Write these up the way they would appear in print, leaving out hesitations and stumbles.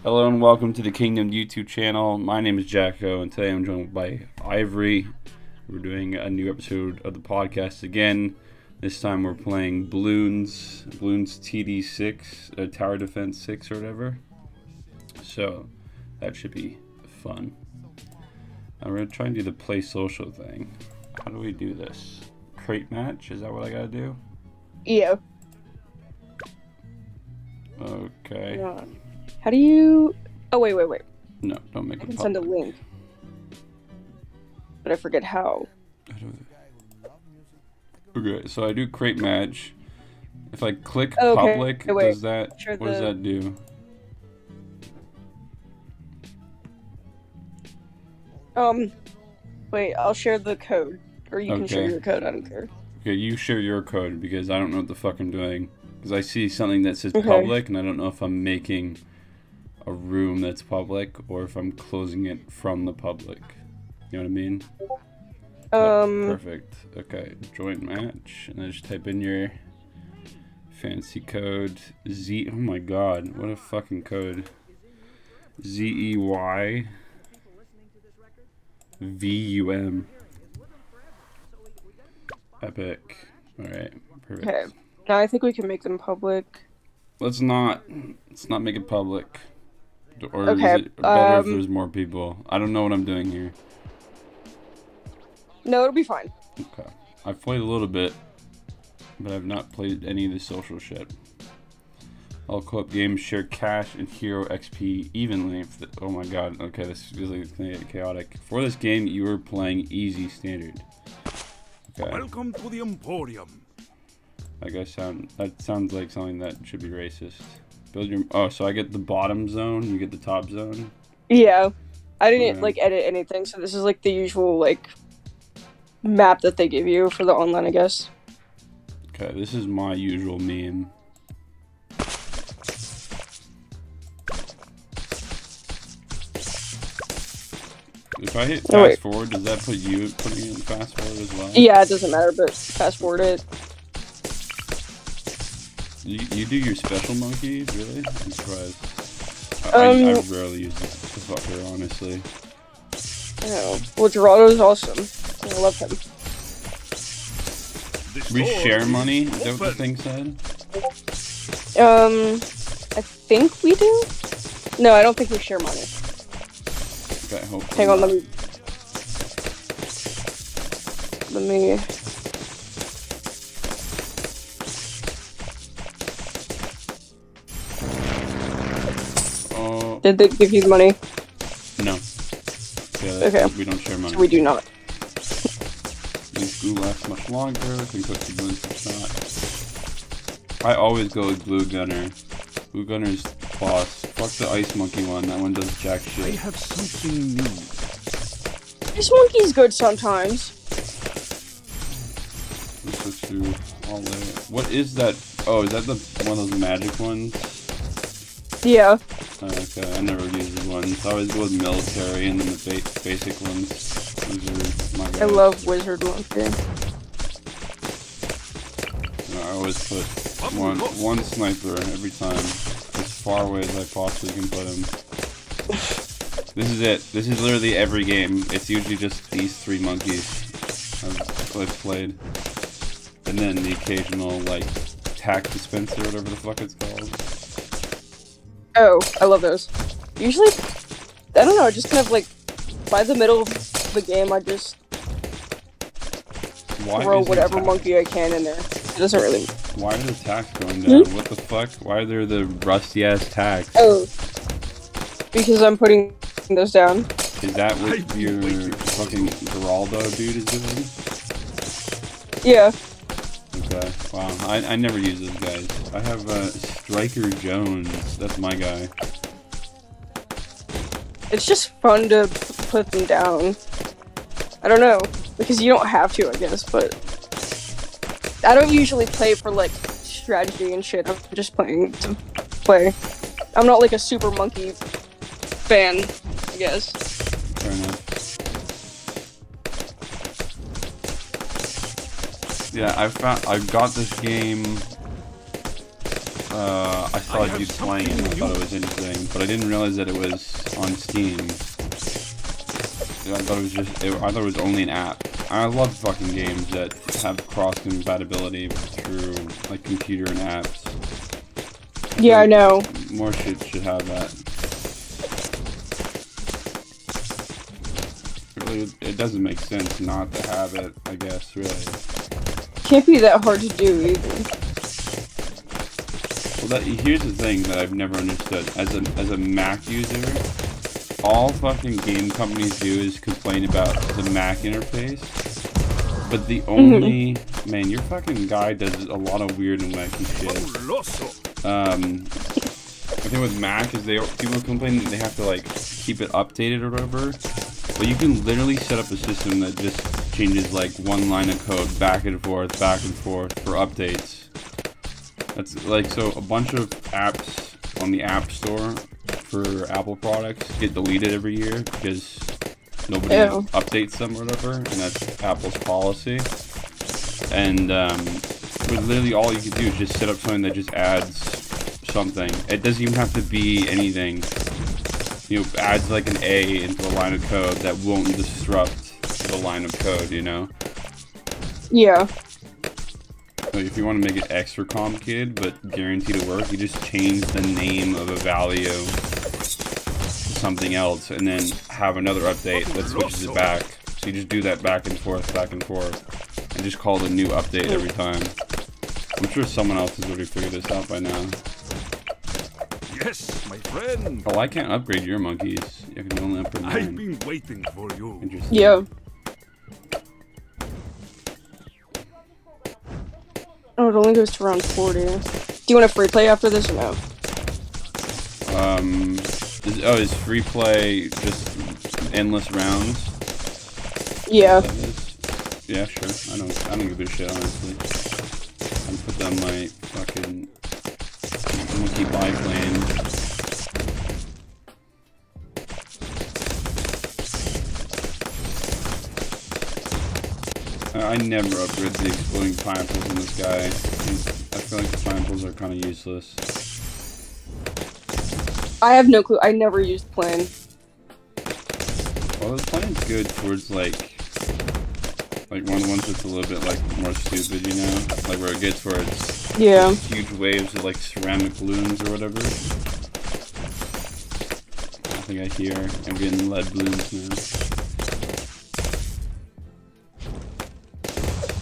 Hello and welcome to the Kingdom YouTube channel. My name is Jacko and today I'm joined by Ivory. We're doing a new episode of the podcast again. This time we're playing Bloons TD6, Tower Defense 6 or whatever. So that should be fun. I'm going to try and do the play social thing. How do we do this? Crate match? Is that what I gotta do? Yeah. Okay. How do you... Oh, wait. No, don't make I it can public. send a link. But I forget how. Okay, so I do crate match. If I click Okay. public, Wait. does that... Sure, what does that do? Wait, I'll share the code. Or you can share Okay. your code, I don't care. Okay, you share your code because I don't know what the fuck I'm doing. Because I see something that says Okay. public and I don't know if I'm making a room that's public or if I'm closing it from the public. You know what I mean? Perfect. Okay, join match. And then just type in your fancy code. Z. Oh my god, what a fucking code. ZEY VUM. Epic. Alright, perfect. Okay. Now I think we can make them public. Let's not make it public. Or Okay, is it better if there's more people? I don't know what I'm doing here. No, it'll be fine. Okay. I've played a little bit, but I've not played any of the social shit. All co-op games share cash and hero XP evenly. Oh my god, okay, this is really gonna get chaotic. For this game, you are playing easy standard. Okay. Welcome to the Emporium. That sounds like something that should be racist. Build your... Oh, so I get the bottom zone, you get the top zone? Yeah. I didn't, Yeah. edit anything, so this is, the usual, map that they give you for the online, I guess. Okay, this is my usual meme. If I hit fast forward, does that putting you in fast forward as well? Yeah, it doesn't matter, but fast forward it. You do your special monkeys, really? I'm surprised. I rarely use the fucker, honestly. I know. Well, Geraldo's awesome. I love him. We share money? Is that what the thing said? I think we do? No, I don't think we share money. Okay, hopefully. Hang on, let me... Oh. Did they give you money? No. Yeah, Okay. We don't share money. So we do not. These glue lasts much longer. Can cook the balloons for shot. I always go with glue gunner. Glue gunner's boss. Fuck the ice monkey one. That one does jack I shit. have something new. This monkey's good sometimes. Let's switch to all layer. What is that? Oh, is that one of those magic ones? Yeah. Oh, okay, I never use these ones. I always go with military and then the basic ones. Those are my guys. I love wizard monkey. I always put one sniper every time, as far away as I possibly can put him. This is it. This is literally every game. It's usually just these three monkeys I've played, and then the occasional tack dispenser, whatever the fuck it's called. Oh, I love those. Usually, I don't know, just kind of by the middle of the game, I just throw whatever monkey I can in there. It doesn't really... Why are the tacks going down? What the fuck? Why are there the rusty ass tacks? Oh. Because I'm putting those down. Is that what your fucking Geraldo dude is doing? Yeah. Okay. Wow. I never use those guys. I have Striker Jones. That's my guy. It's just fun to put them down. I don't know. Because you don't have to, I guess, but... I don't usually play for, strategy and shit. I'm just playing to play. I'm not, a super monkey fan, I guess. Fair enough. Yeah, I got this game I saw you playing it and I thought it was interesting, but I didn't realize that it was on Steam. I thought it was only an app. I love fucking games that have cross-compatibility through, like, computer and apps. Yeah, I know. More shit should have that. Really, it doesn't make sense not to have it, I guess, really. Can't be that hard to do either. Well, here's the thing that I've never understood. As a Mac user, all fucking game companies do is complain about the Mac interface. But the only... Man, your fucking guy does a lot of weird and wacky shit. I think with Mac is people complain that they have to, like, keep it updated or whatever. But you can literally set up a system that just changes, like, one line of code back and forth for updates. That's, like, so a bunch of apps on the App Store for Apple products get deleted every year because nobody updates them or whatever, and that's Apple's policy. And but literally all you can do is just set up something that just adds something. It doesn't even have to be anything. You know, adds like an A into a line of code that won't disrupt the line of code, you know? Yeah. So if you want to make it extra complicated but guaranteed to work, you just change the name of a value to something else and then have another update that switches it back. So you just do that back and forth, and just call it a new update every time. I'm sure someone else has already figured this out by now. Yes, my friend. Oh, I can't upgrade your monkeys. You can only upgrade mine. I've been waiting for you. Interesting. Yeah. Oh, it only goes to around 40. Do you want a free play after this or no? Is free play just endless rounds? Yeah. Yeah, sure. I don't give a shit, honestly. I'll put down my fucking monkey biplane. I never upgrade the exploding pineapples in this guy. I feel like the pineapples are kind of useless. I have no clue. I never used plane. Well, this plane's good towards like once it's a little bit like more stupid, you know, like where it gets where it's huge waves of like ceramic balloons or whatever. I think I hear I'm getting lead balloons now.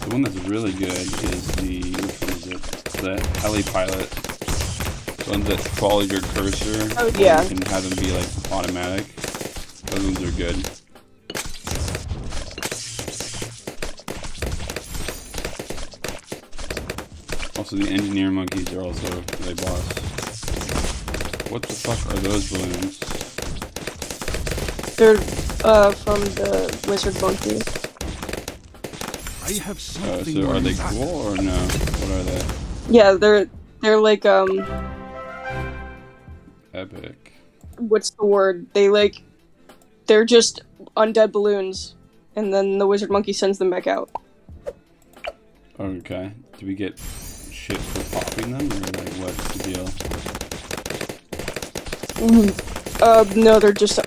The one that's really good is which one is it? The heli pilot. The ones that follow your cursor. Oh yeah. You can have them be like automatic. Those ones are good. Also, the engineer monkeys are also really boss. What the fuck are those balloons? They're from the wizard monkey. I have something. So are they cool or no? What are they? Yeah, they're like Epic. what's the word? They're just undead balloons, and then the wizard monkey sends them back out. Okay. Do we get shit for popping them, or like what's the deal? No, they're just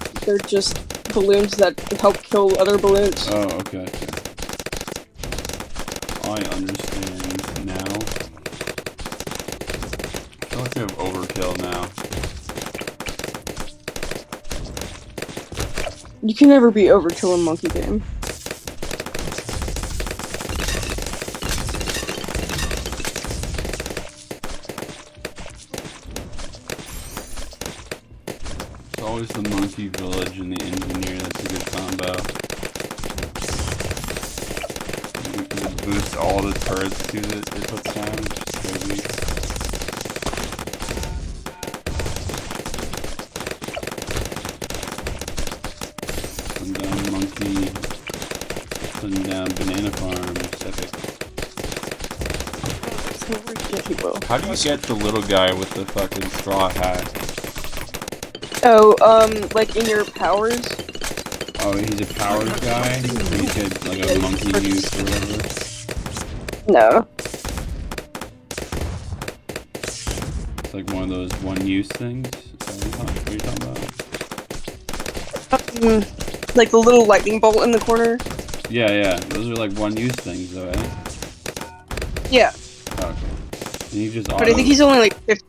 balloons that help kill other balloons. Oh, okay. I understand now. I feel like we have overkill now. You can never be overkill in monkey game. It's always the monkey village and the engineer. That's a good combo. It boosts all the turrets too that it puts down. Which is crazy. Putting down monkey. Putting down banana farms. Epic. How do you get the little guy with the fucking straw hat? Oh, like in your powers? Oh, he's a powers guy? He's like a monkey youth or whatever? No. like one of those one-use things? What are you talking about? Like the little lightning bolt in the corner. Yeah. Those are like one-use things, though, eh? Yeah. Okay. And he just But I think he's only like 50.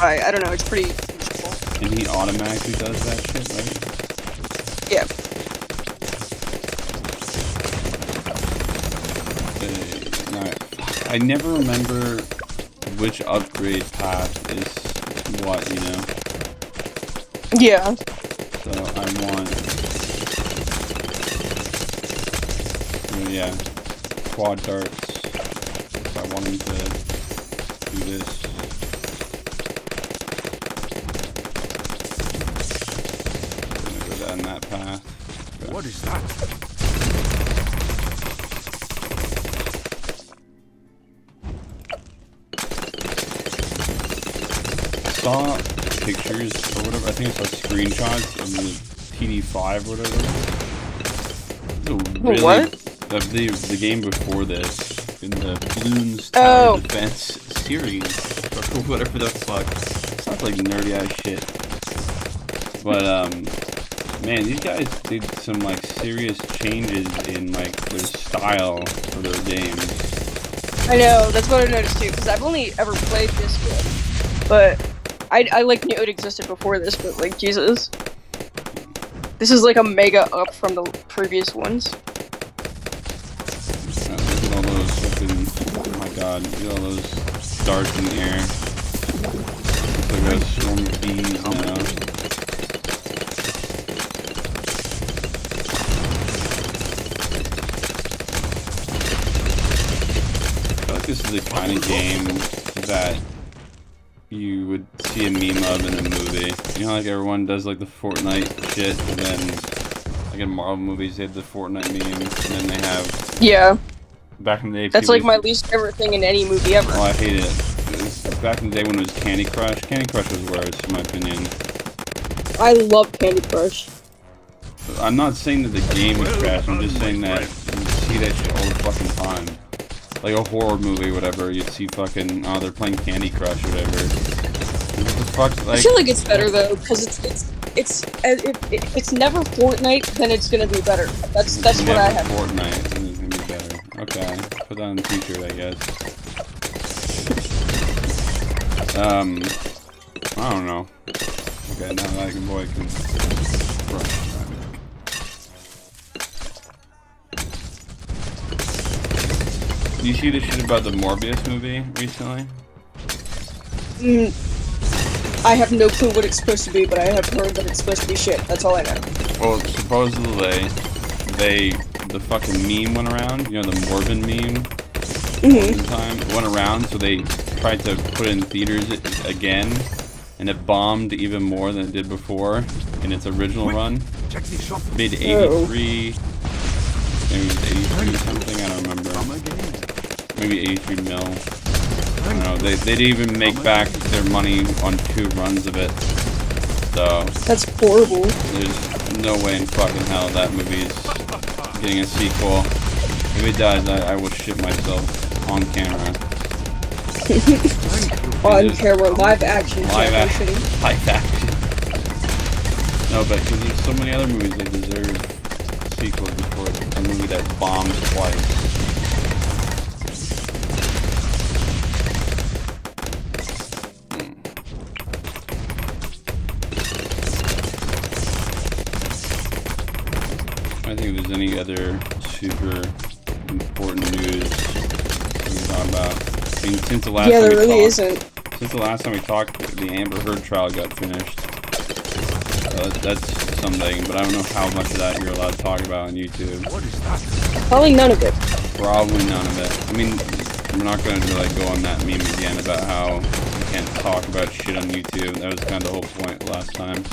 I don't know. It's pretty. And he automatically does that shit, right? Yeah. I never remember which upgrade path is what, you know? Yeah. So I want... Oh yeah. Quad darts. So I want him to do this. I'm gonna go down that path. Okay. What is that? Saw pictures or whatever, I think I saw screenshots of the PD5 or whatever. Really, what? Of the game before this, in the Bloons Tower Defense series, or whatever the fuck. Sounds like nerdy ass shit. But man, these guys did some like serious changes in like their style for their games. I know, that's what I noticed too, because I've only ever played this game. But I like knew it existed before this, but like, Jesus. This is like a mega up from the previous ones. Look at all those fucking, oh my god, look at all those darts in the air. Looks like a swarm of bees now. I feel like this is the kind of game that you would see a meme of in a movie. You know, like everyone does like the Fortnite shit, and then like in Marvel movies they have the Fortnite meme, and then they have back in the day. That's like my least favorite thing in any movie ever. Oh, I hate it. It was back in the day when it was Candy Crush. Candy Crush was worse, in my opinion. I love Candy Crush. I'm not saying that the game is trash. I'm just saying that you see that shit all the fucking time. Like a horror movie, whatever, you'd see fucking, oh, they're playing Candy Crush, or whatever. What the fuck, like... I feel like it's better, though, because if it's never Fortnite, then it's gonna be better. That's what I have. Fortnite, then it's gonna be better. Okay, put that on the t-shirt, I guess. I don't know. Okay, now that boy can... Did you see the shit about the Morbius movie recently? I have no clue what it's supposed to be, but I have heard that it's supposed to be shit. That's all I know. Well, supposedly, the fucking meme went around. You know, the Morbin meme? Time. It went around, so they tried to put it in theaters again, and it bombed even more than it did before in its original run. It made 83... Maybe it was 83 something, I don't remember. Maybe 83 mil. I don't know. They didn't even make back their money on 2 runs of it. So that's horrible. There's no way in fucking hell that movie's getting a sequel. If it does, I will shit myself on camera. On camera, live action. Live action. No, but because there's so many other movies that deserve sequels before a movie that bombed twice. I think if there's any other super important news we can talk about. I mean, since the last time there really isn't. Since the last time we talked, the Amber Heard trial got finished. That's something, but I don't know how much of that you're allowed to talk about on YouTube. What is that? Probably none of it. Probably none of it. I mean, we're not going to like go on that meme again about how you can't talk about shit on YouTube. That was kind of the whole point last time.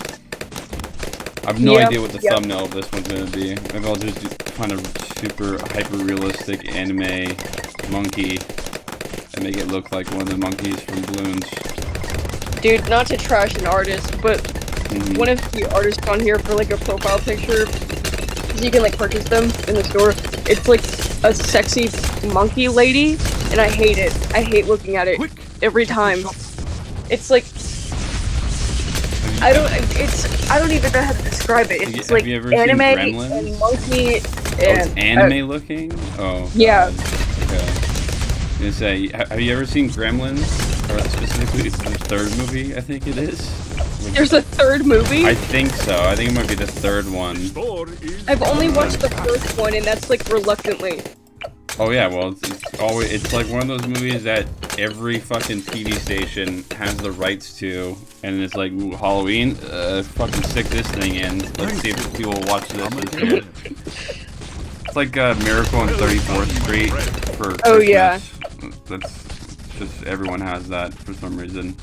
I have no idea what the thumbnail of this one's going to be. Maybe I'll just do kind of super hyper-realistic anime monkey and make it look like one of the monkeys from Bloons. Dude, not to trash an artist, but one of the artists on here for like a profile picture, because you can like purchase them in the store, it's like a sexy monkey lady, and I hate it. I hate looking at it every time. It's like I don't. I don't even know how to describe it. It's like have you ever anime seen Gremlins? and monkey Oh, and it's anime looking? Oh. Yeah. God. Okay. I was gonna say, have you ever seen Gremlins? Or specifically, it's the third movie, I think it is. There's a third movie? I think so. I think it might be the third one. I've only watched the first one, and that's like reluctantly. Oh yeah, well, it's like one of those movies that every fucking TV station has the rights to, and it's like, ooh, Halloween, fucking stick this thing in. Let's see if people will watch this instead. It's like Miracle on 34th Street for Christmas. Oh yeah. That's just, everyone has that for some reason.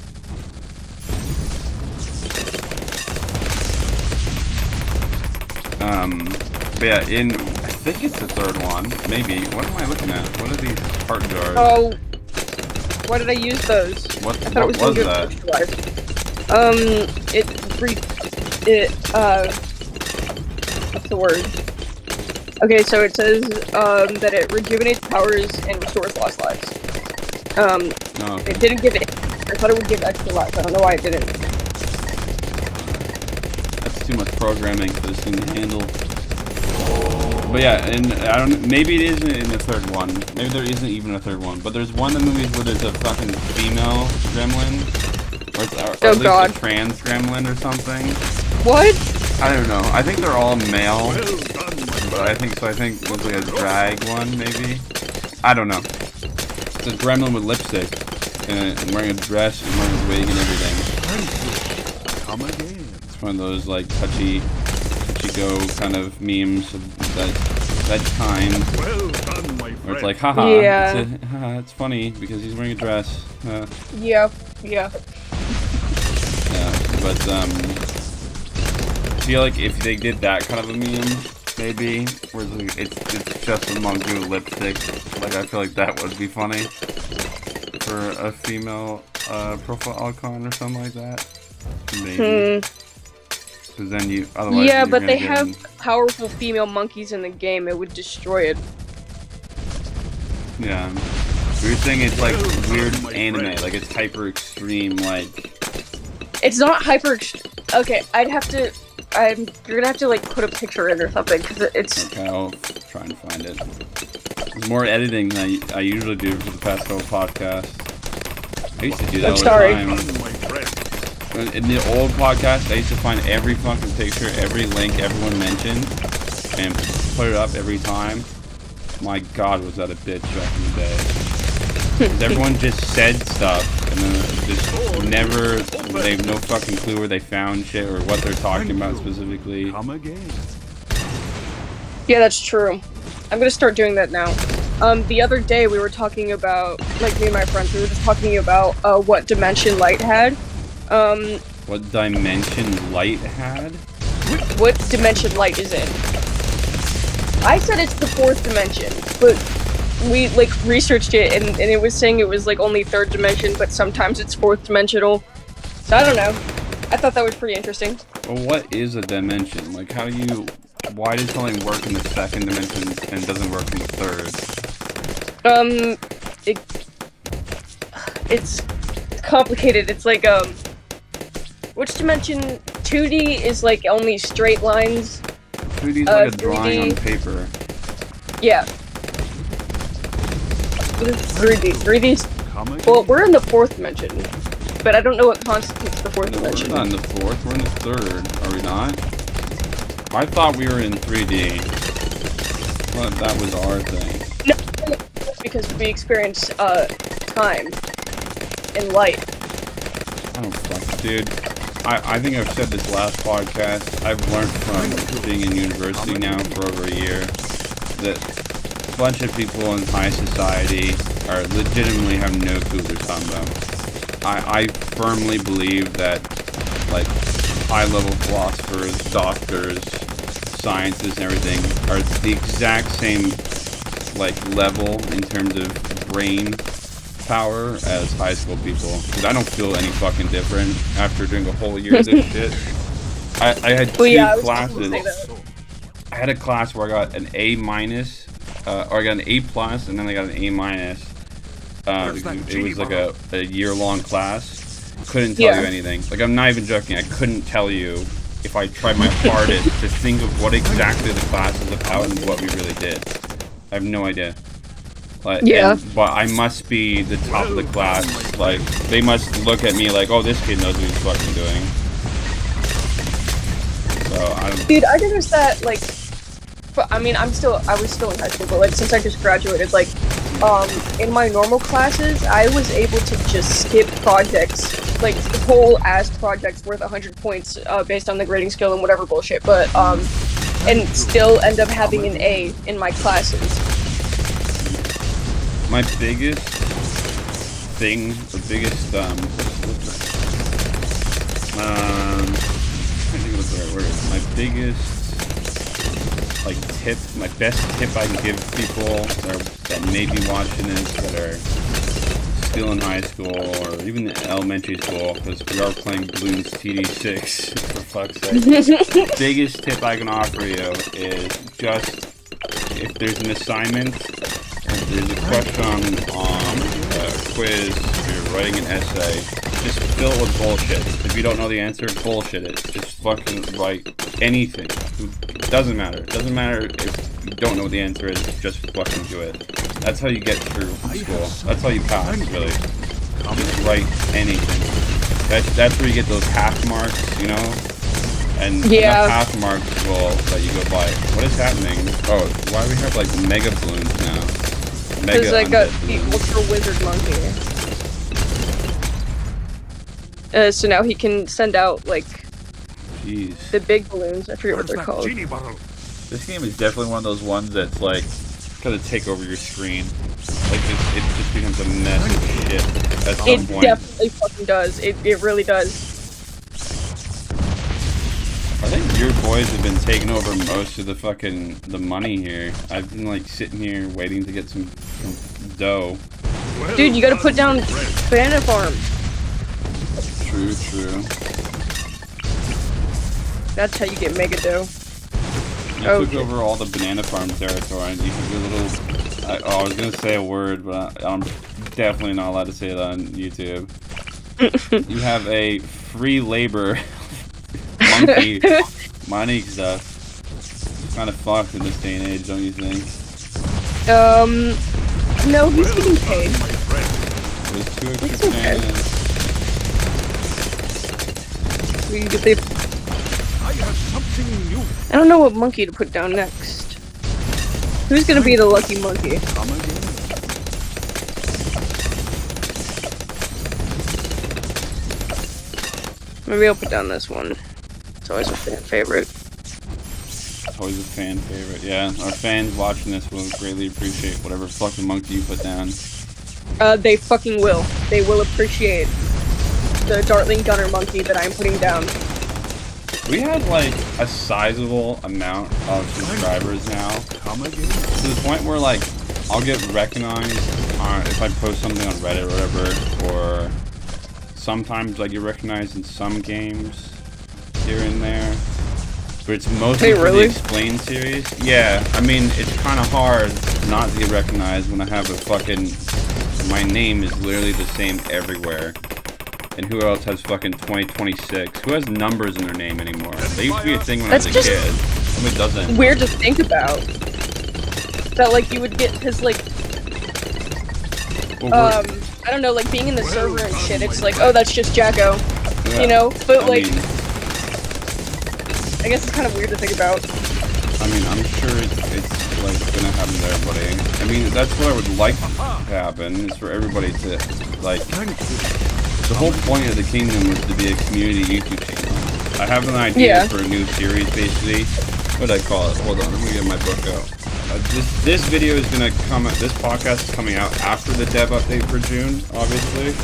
But yeah, I think it's the third one. Maybe. What am I looking at? What are these heart jars? Oh, why did I use those? What I thought was it was that? What's the word? Okay, so it says that it rejuvenates powers and restores lost lives. Oh, okay. It didn't give it. I thought it would give extra lives. I don't know why it didn't. That's too much programming for this thing to handle. But yeah, and I don't. Maybe it isn't in the third one. Maybe there isn't even a third one. But there's one of the movies where there's a fucking female gremlin, or at least a trans gremlin or something. What? I don't know. I think they're all male, but I think so. I think it looks like a drag one, maybe. I don't know. It's a gremlin with lipstick and wearing a dress and wearing a wig and everything. Come again. It's one of those like touchy go kind of memes of that kind. Well done, my friend. Where it's like, haha, yeah. It's funny because he's wearing a dress. Yeah. Yeah, but I feel like if they did that kind of a meme, maybe, where it's just a monkey with lipstick, like I feel like that would be funny for a female profile icon or something like that. Maybe. Because then you, otherwise Yeah, you're but they gonna have powerful female monkeys in the game. It would destroy it. Yeah. Weird thing, it's like weird anime, like it's hyper extreme, like. It's not hyper. Okay, you're gonna have to like put a picture in or something because it's. Okay, I'll try and find it. There's more editing than I usually do for the past couple podcasts. I used to do that all the time. In the old podcast, I used to find every fucking picture, every link everyone mentioned, and put it up every time. My God, was that a bitch back in the day. 'Cause everyone just said stuff, and then just never, they have no fucking clue where they found shit or what they're talking about specifically. Come again. Yeah, that's true. I'm gonna start doing that now. The other day we were talking about, like me and my friends, we were just talking about what dimension light had. What dimension light had? What dimension light is in? I said it's the fourth dimension, but we like researched it and it was saying it was like only third dimension, but sometimes it's fourth dimensional. So I don't know. I thought that was pretty interesting. Well, what is a dimension? Like, why does something work in the second dimension and doesn't work in the third? It's complicated. It's like, which dimension? 2D is like only straight lines. 2D is like a drawing on paper. Yeah. 3D. 3D's. Well, we're in the fourth dimension, but I don't know what constitutes the fourth dimension. We're not in the fourth, we're in the third, are we not? I thought we were in 3D. Well, that was our thing. No, because we experience time and light. Oh fuck, dude. I think I've said this last podcast. I've learned from being in university now for over a year that a bunch of people in high society are legitimately have no clue what they're talking about. I firmly believe that like high-level philosophers, doctors, scientists, and everything are the exact same like level in terms of brain power as high school people, because I don't feel any fucking different after doing a whole year of this shit. I had two classes. I had a class where I got an A minus, or I got an A plus, and then I got an A minus. It was like a year-long class, couldn't tell you anything. Like, I'm not even joking. I couldn't tell you if I tried my hardest to think of what exactly the class is about and what we really did. I have no idea. Like, but I must be the top of the class. Like, they must look at me like, oh, this kid knows what he's fucking doing. So, I don't... Dude, I noticed that, like, but, I mean, I was still in high school, but, like, since I just graduated, like, in my normal classes, I was able to just skip projects, like, whole ass projects worth 100 points, based on the grading scale and whatever bullshit, but, and still end up having an A in my classes. My biggest thing, the biggest, I think that's the right word. My biggest, like, tip, my best tip I can give people that may be watching this, that are still in high school, or even elementary school, because we are playing Bloons TD6, for fuck's sake. Biggest tip I can offer you is just, if there's an assignment, if there's a question on a quiz, if you're writing an essay, just fill it with bullshit. If you don't know the answer, bullshit it. Just fucking write anything. It doesn't matter. It doesn't matter if you don't know what the answer is, just fucking do it. That's how you get through school. That's how you pass, really. Just write anything. That's where you get those half marks, you know? And enough half marks will let you go by. What is happening? Oh, why do we have, like, mega balloons now? Because I got the Ultra Wizard Monkey. So now he can send out, like, the big balloons. I forget what they're called. This game is definitely one of those ones that's, like, gonna take over your screen. Like, it just becomes a mess of shit at some point. It definitely fucking does. It really does. I think your boys have been taking over most of the money here. I've been, like, sitting here waiting to get some dough. Dude, you gotta put down banana farms. True. That's how you get mega dough. You took over all the banana farm territory, and you can do a little... I was gonna say a word, but I'm definitely not allowed to say that on YouTube. You have a free labor monkey mining stuff. It's kind of fucked in this day and age, don't you think? No, he's getting paid. There's 2 extra fans. We can get the... I don't know what monkey to put down next. Who's gonna be the lucky monkey? Maybe I'll put down this one. It's always a fan favorite. It's always a fan favorite, yeah. Our fans watching this will greatly appreciate whatever fucking monkey you put down. They fucking will. They will appreciate the Dartling Gunner monkey that I'm putting down. We had, like, a sizable amount of subscribers now. To the point where, like, I'll get recognized if I post something on Reddit or whatever, or sometimes I get recognized in some games here and there. But it's mostly for the Explain series. Yeah, I mean, it's kind of hard not to get recognized when I have a fucking... My name is literally the same everywhere. And who else has fucking 2026? Who has numbers in their name anymore? They used to be a thing when I was a kid. Somebody doesn't. Weird to think about. That, like, you would get, because, like... I don't know, like, being in the server and shit, it's like, oh, that's just Jacko. Yeah, you know? But, I guess it's kind of weird to think about. I mean, I'm sure it's like, gonna happen to everybody. I mean, that's what I would like to happen, is for everybody to, like... The whole point of the Kingdom was to be a community YouTube channel. I have an idea for a new series, basically. What do I call it? Hold on, let me get my book out. This video is gonna come out, this podcast is coming out after the dev update for June, obviously.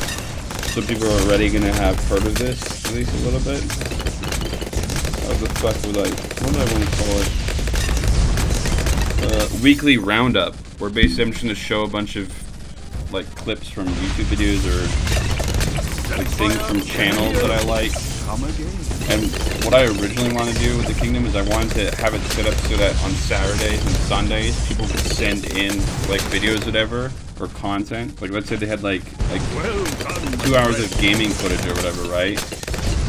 So people are already gonna have heard of this, at least a little bit. What the fuck would what do I want to call it? Weekly roundup, where basically I'm just gonna show a bunch of, like, clips from YouTube videos or like things from channels that I like. And what I originally wanted to do with the Kingdom is I wanted to have it set up so that on Saturdays and Sundays people could send in, like, videos, whatever, or content. Like let's say they had like Well done, 2 hours of gaming footage or whatever, right?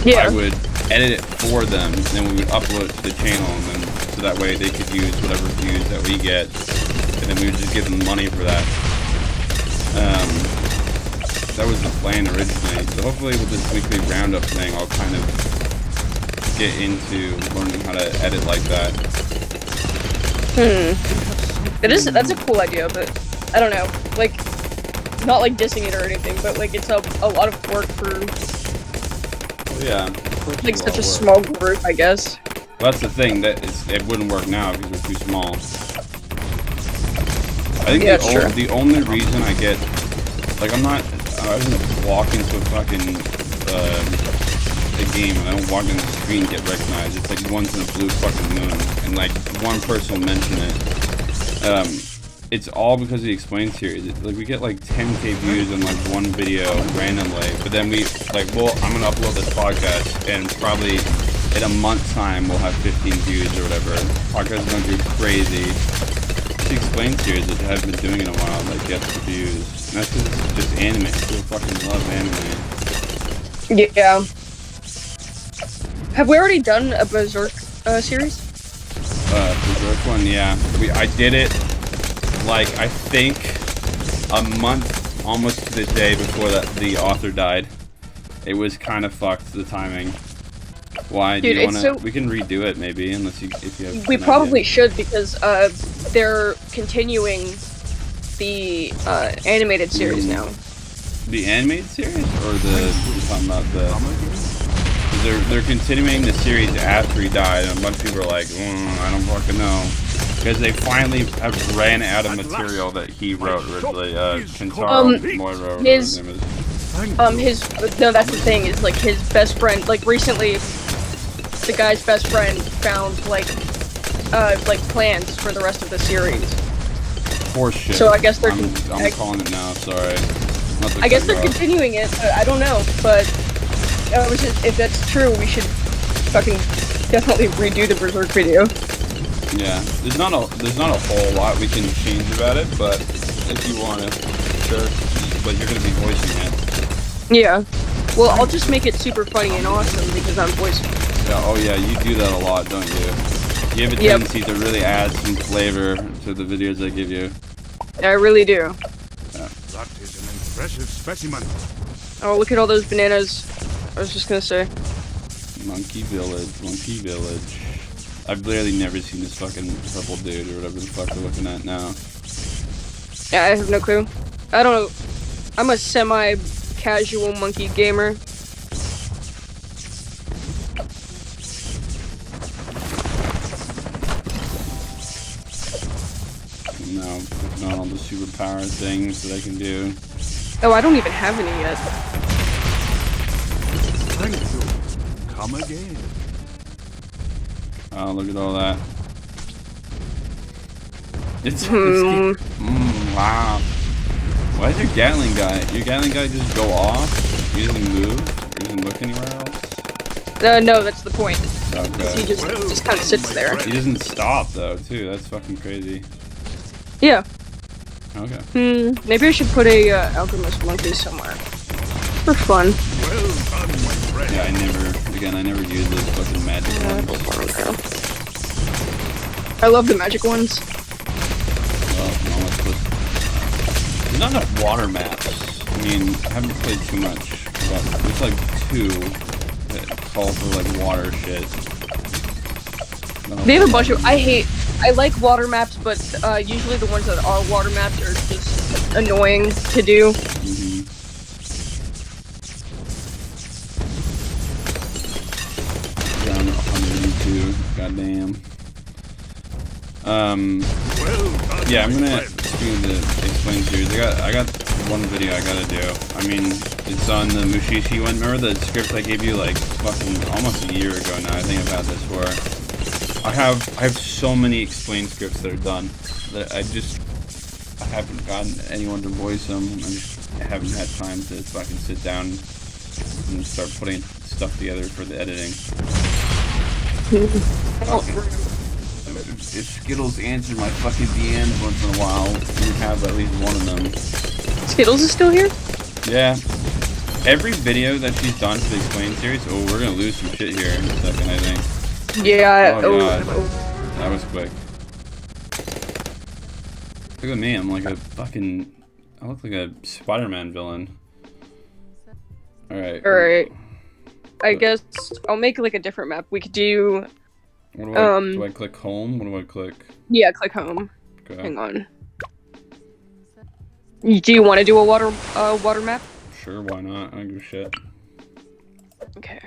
Yeah. I would edit it for them, and then we would upload it to the channel, and then so that way they could use whatever views that we get, and then we would just give them money for that. That was the plan originally. So hopefully with this weekly roundup thing, I'll kind of get into learning how to edit like that. That's a cool idea, but I don't know. Like, not like dissing it or anything, but like it's a lot of work for Yeah. like such a small group, I guess. Well, that's the thing, it wouldn't work now because we're too small. I think the only reason I get, like I don't walk into a fucking a game and I don't walk in the screen and get recognized. It's like once in a blue fucking moon, and like one person will mention it. It's all because of the Explain series. Like we get like 10k views on like one video randomly, but then we like, well, I'm gonna upload this podcast, and probably in a month's time we'll have 15 views or whatever. Podcast is gonna be crazy. It's the Explain series that I haven't been doing in a while, like gets the views. And that's because it's just anime. People fucking love anime. Yeah. Have we already done a Berserk series? Berserk one, yeah. I did it, like, I think a month, almost to the day before the author died. It was kind of fucked, the timing. Why? Dude, do you wanna, so... we can redo it, maybe, if you have We an probably idea. should, because they're continuing the animated series now. The animated series? Or you're talking about the... They're continuing the series after he died, and a bunch of people are like, I don't fucking know. Because they finally have ran out of material that he wrote originally. Kentaro Moiro. No, that's the thing, is like his best friend, like recently, the guy's best friend found like plans for the rest of the series. Horseshit. So I guess they're... I'm calling it now, sorry. I guess they're continuing it, I don't know, but if that's true, we should fucking definitely redo the Berserk video. Yeah, there's not a whole lot we can change about it, but if you want to, sure. But you're gonna be voicing it. Yeah. Well, I'll just make it super funny and awesome because I'm voicing it. Yeah. Oh yeah, you do that a lot, don't you? You have a tendency to really add some flavor to the videos I give you. I really do. Yeah. That is an impressive specimen. Oh, look at all those bananas. I was just gonna say. Monkey Village. I've literally never seen this fucking purple dude or whatever the fuck we're looking at now. Yeah, I have no clue. I don't know. I'm a semi-casual monkey gamer. No, clicking on all the superpower things that I can do. Oh, I don't even have any yet. Thank you. Come again. Oh, look at all that. Wow. Why is your Gatling guy? Your Gatling guy just go off? He doesn't move? He doesn't look anywhere else? No, that's the point. Okay. He just kind of sits there. He doesn't stop though, too. That's fucking crazy. Yeah. Okay. Maybe I should put a alchemist monkey somewhere. For fun. Well done, my friend. Yeah, I never use those fucking magic ones. I love the magic ones. Well, no, there's not enough water maps. I mean, I haven't played too much, but there's like 2 that call for like water shit. They have a bunch of... I like water maps, but usually the ones that are water maps are just annoying to do. Down 102, goddamn. Yeah, I'm gonna do the Explain series. I got one video I gotta do. I mean, it's on the Mushishi one. Remember the script I gave you like fucking almost a year ago now? I think I've had this for. I have so many Explain scripts that are done that I haven't gotten anyone to voice them. I haven't had time to fucking sit down and start putting stuff together for the editing. if Skittles answer my fucking DMs once in a while, we have at least one of them. Skittles is still here? Yeah. Every video that she's done for the Explain series, oh, we're gonna lose some shit here in a second, I think. Yeah. Oh, God. That was quick. Look at me, I'm like a fucking... I look like a Spider-Man villain. Alright. Alright. I guess I'll make like a different map. We could do... What do I click home? What do I click? Yeah, click home. Okay. Hang on. Do you want to do a water map? Sure, why not? I don't give a shit. Okay.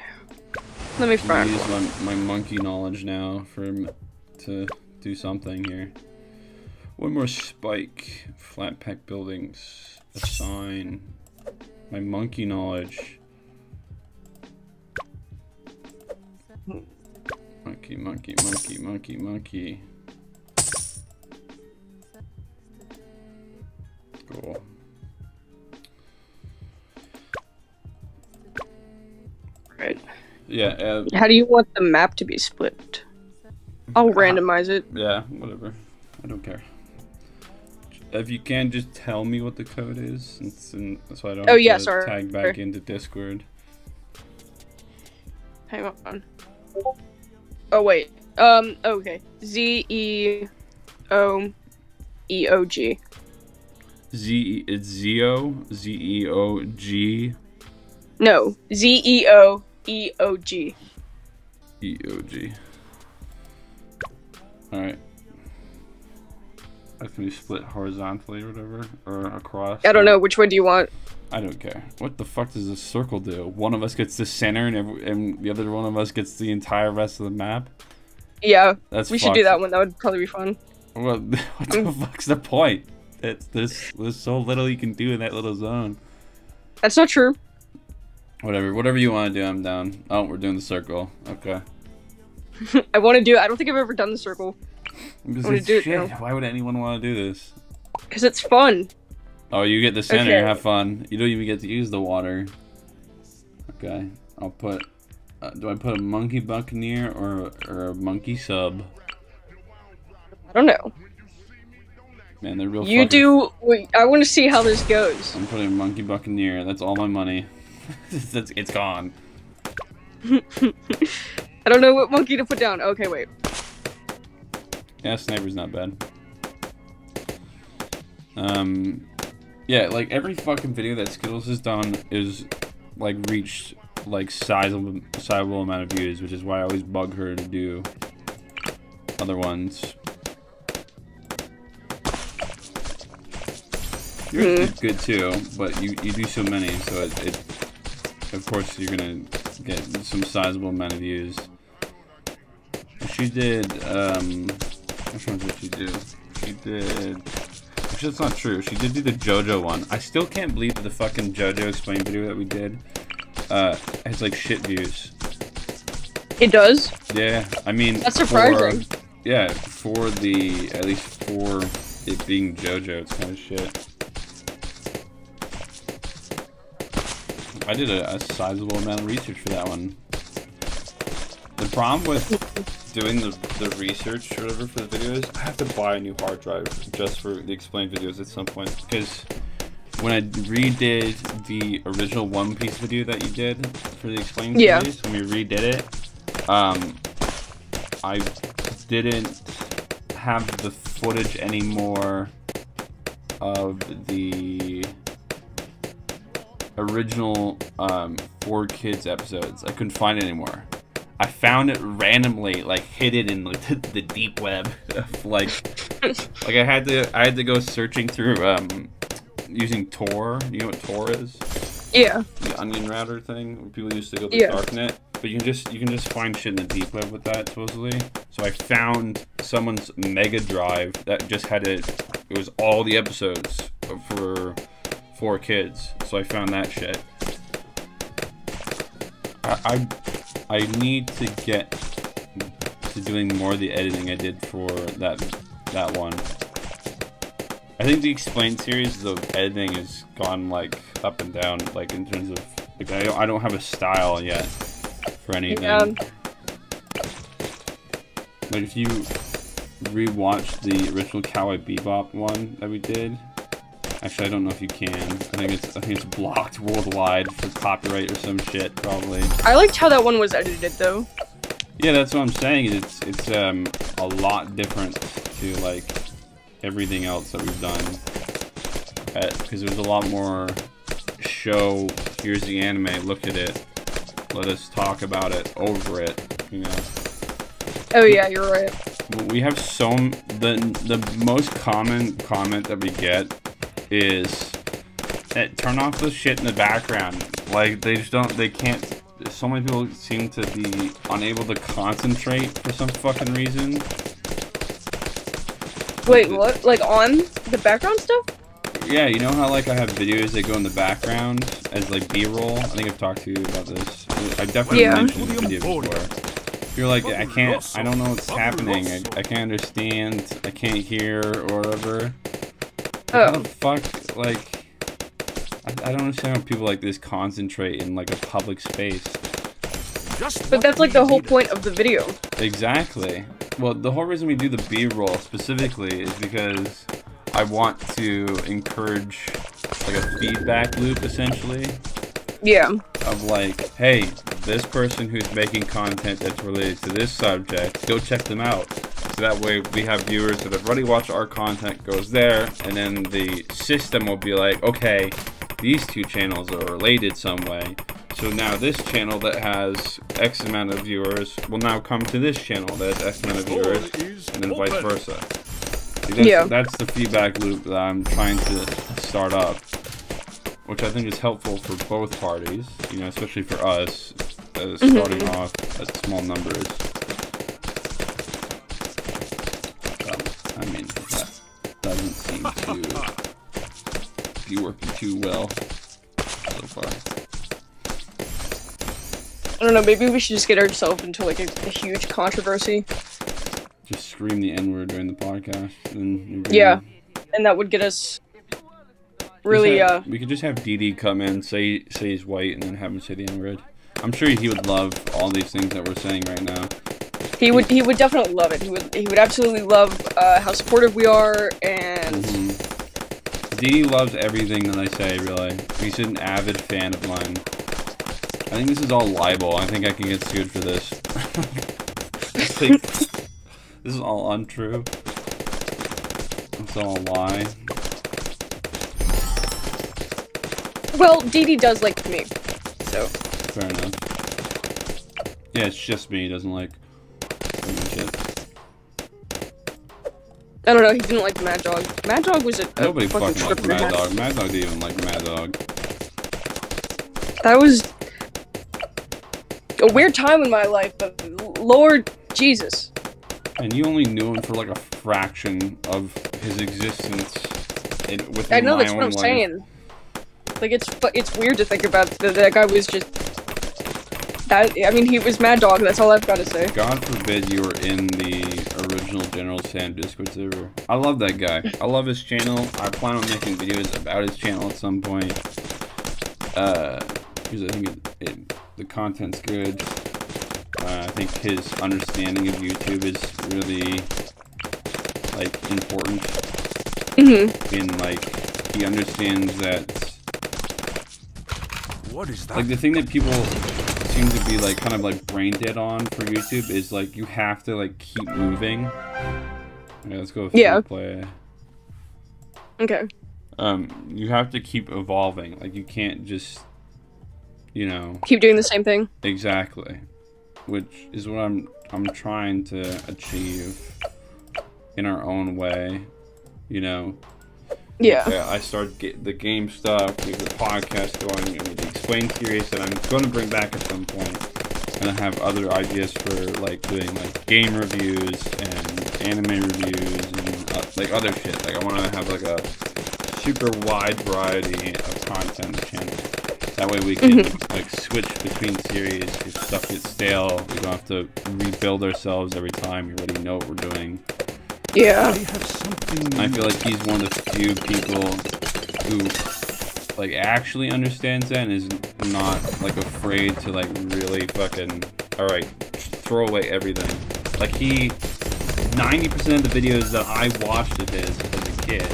Let me I'm gonna find use my monkey knowledge now to do something here. One more spike. Flat pack buildings. Assign. My monkey knowledge. Monkey, monkey, monkey, monkey, monkey. Cool. Right. Yeah. How do you want the map to be split? I'll randomize it. Yeah, whatever. I don't care. If you can, just tell me what the code is, so I don't have to tag back into Discord. Hang on. Oh wait. Okay. ZEOEOG. It's Zeo? ZEOG? No. ZEOEOG. EOG. Alright. Can we split horizontally or whatever? Or across? I don't know. Which one do you want? I don't care. What the fuck does this circle do? One of us gets the center and the other one of us gets the entire rest of the map? Yeah. We should do that one. That would probably be fun. Well, what the fuck's the point? There's so little you can do in that little zone. That's not true. Whatever you want to do, I'm down. Oh, we're doing the circle. Okay. I want to do it. I don't think I've ever done the circle. Because it's shit. Why would anyone want to do this? Because it's fun. Oh, you get the center. Okay. Have fun. You don't even get to use the water. Okay. I'll put... do I put a monkey buccaneer or a monkey sub? I don't know. Man, they're real You do... Wait, I want to see how this goes. I'm putting monkey buccaneer. That's all my money. It's gone. I don't know what monkey to put down. Okay, wait. Yeah, sniper's not bad. Yeah, like every fucking video that Skittles has done is like reached like sizable amount of views, which is why I always bug her to do other ones. Yours is good too, but you do so many, so it of course you're gonna get some sizable amount of views. She did which one did she do? She did... Actually, that's not true. She did do the JoJo one. I still can't believe that the fucking JoJo Explain video that we did has like shit views. It does? Yeah, I mean... That's surprising. For the... At least for it being JoJo, it's kind of shit. I did a sizable amount of research for that one. The problem with doing the research or whatever for the videos, I have to buy a new hard drive just for the Explain videos at some point, because when I redid the original One Piece video that you did for the Explain series, when we redid it, I didn't have the footage anymore of the original 4Kids episodes. I couldn't find it anymore. I found it randomly, like hidden in like, the deep web. like I had to go searching through using Tor. You know what Tor is? Yeah. The onion router thing where people used to go to darknet. But you can just find shit in the deep web with that supposedly. So I found someone's Mega Drive that just had it was all the episodes for 4Kids. So I found that shit. I need to get to doing more of the editing I did for that one. I think the Explain series, the editing has gone like up and down, like in terms of like I don't have a style yet for anything. Yeah. Like if you rewatched the original Cowboy Bebop one that we did. Actually, I don't know if you can. I think it's blocked worldwide for copyright or some shit, probably. I liked how that one was edited, though. Yeah, that's what I'm saying. It's a lot different to like everything else that we've done. Because there's a lot more show. Here's the anime. Look at it. Let us talk about it over it. You know. Oh yeah, you're right. We have the most common comment that we get is turn off the shit in the background. Like they can't. So many people seem to be unable to concentrate for some fucking reason. Wait, what? Like on the background stuff? Yeah, you know how like I have videos that go in the background as like B-roll? I think I've talked to you about this. I definitely mentioned this video before. You're like, I don't know what's happening. I can't understand. I can't hear or whatever. How the fuck, like, I don't understand how people like this concentrate in like a public space. But that's like the whole point of the video. Exactly. Well, the whole reason we do the B-roll specifically is because I want to encourage like a feedback loop, essentially. Yeah. Of like, hey, this person who's making content that's related to this subject, go check them out. So that way we have viewers that have already watched our content goes there, and then the system will be like, okay, these two channels are related some way. So now this channel that has X amount of viewers will now come to this channel that has X amount of viewers, and then vice versa. That's the feedback loop that I'm trying to start up, which I think is helpful for both parties, you know, especially for us, starting off at small numbers. I mean, that doesn't seem to be working too well so far. I don't know, maybe we should just get ourselves into like a huge controversy. Just scream the N-word during the podcast. And yeah, and that would get us really, we could just have DD come in, say he's white, and then have him say the N-word. I'm sure he would love all these things that we're saying right now. He would definitely love it. He would absolutely love how supportive we are, and DD loves everything that I say, really. He's an avid fan of mine. I think this is all libel. I think I can get sued for this. This is all untrue. It's all a lie. Well, DD does like me, so. Fair enough. Yeah, it's just me. He doesn't like shit. I don't know. He didn't like Mad Dog. Mad Dog was a Nobody fucking liked Mad Dog. Mad Dog didn't even like Mad Dog. That was a weird time in my life, but Lord Jesus. And you only knew him for like a fraction of his existence. I know, that's what I'm saying. Like, it's weird to think about that guy was just that. I mean, he was Mad Dog. That's all I've got to say. God forbid you were in the original General Sam Discord server. I love that guy. I love his channel. I plan on making videos about his channel at some point. Because I think the content's good. I think his understanding of YouTube is really, like, important. In, like, he understands that, what is that? like, the thing that people seem to be, like, kind of, like, brain dead on for YouTube is, like, you have to, like, keep moving. Yeah, let's go with play. Okay. You have to keep evolving. Like, you can't just, you know... keep doing the same thing. Exactly. Which is what I'm trying to achieve in our own way, you know. Yeah. I start the game stuff, we have the podcast going, and the Explain series that I'm going to bring back at some point. And I have other ideas for like doing like game reviews and anime reviews and like other shit. Like I want to have like a super wide variety of content on the channel. That way we can like switch between series. If stuff gets stale, we don't have to rebuild ourselves every time. We already know what we're doing. Yeah. I feel like he's one of the few people who like actually understands that and is not like afraid to like really fucking alright, throw away everything. Like he 90% of the videos that I watched of his as a kid,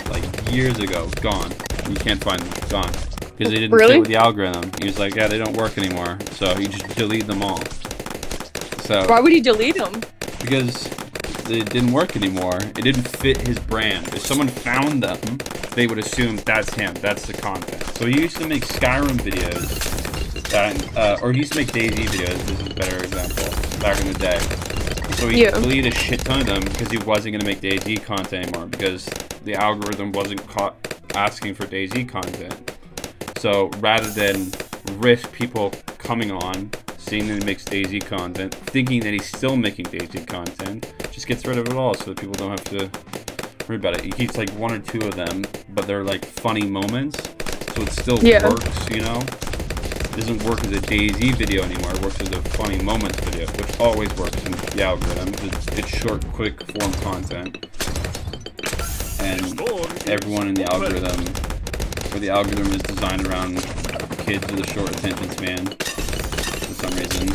like years ago, gone. You can't find them, gone. Because they didn't fit with the algorithm. He was like, yeah, they don't work anymore. So he just deleted them all. So why would he delete them? Because it didn't work anymore. It didn't fit his brand. If someone found them, they would assume that's him. That's the content. So he used to make Skyrim videos, or he used to make DayZ videos. This is a better example. Back in the day. So he deleted a shit ton of them because he wasn't going to make DayZ content anymore because the algorithm wasn't caught asking for DayZ content. So rather than risk people coming on, seeing that he makes DayZ content, thinking that he's still making DayZ content, just gets rid of it all so that people don't have to worry about it. He keeps like one or two of them, but they're like funny moments, so it still works, you know? It doesn't work as a DayZ video anymore, it works as a funny moments video, which always works in the algorithm. It's short, quick form content. And everyone in the algorithm, or the algorithm is designed around kids with a short attention span. For some reason.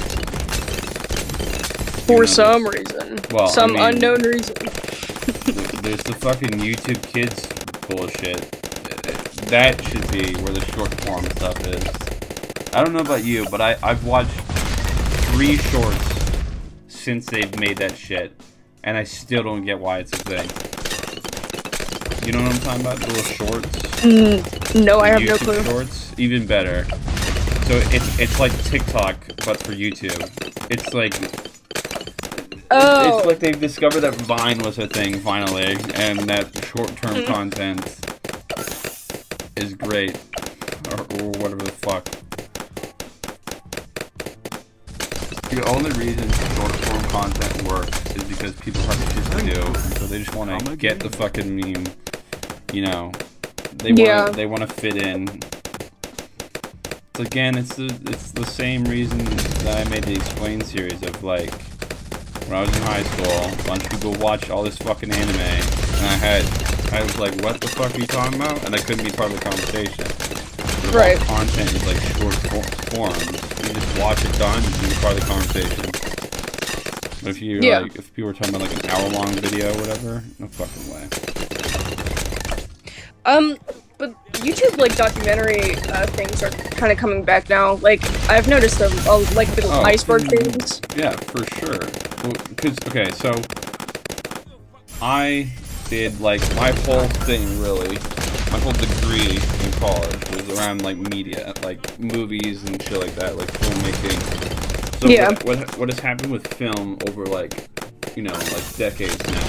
For some reason. Well, some unknown reason. There's the fucking YouTube Kids bullshit. That should be where the short form stuff is. I don't know about you, but I've watched 3 shorts since they've made that shit, and I still don't get why it's a thing. You know what I'm talking about? The little shorts? No, I have YouTube no clue. Shorts? Even better. So it's like TikTok, but for YouTube. It's like... It's like they've discovered that Vine was a thing, finally, and that short-term content is great. Or whatever the fuck. The only reason short-form content works is because people have shit to do, and so they just want to get the fucking meme, you know. They want to fit in. Again, it's the same reason that I made the Explain series of, like, when I was in high school, a bunch of people watched all this fucking anime, and I was like, what the fuck are you talking about? And I couldn't be part of the conversation. Right. All content is like short forms. You just watch it done and be part of the conversation. But if you like, if people were talking about like an hour-long video or whatever, no fucking way. But YouTube, like, documentary things are kind of coming back now. Like, I've noticed them, like, little iceberg things. Yeah, for sure. Well, okay, so I did, like, my whole thing, really, my whole degree in college was around, like, media, like, movies and shit like that, like, filmmaking. So what has happened with film over, like, you know, like, decades now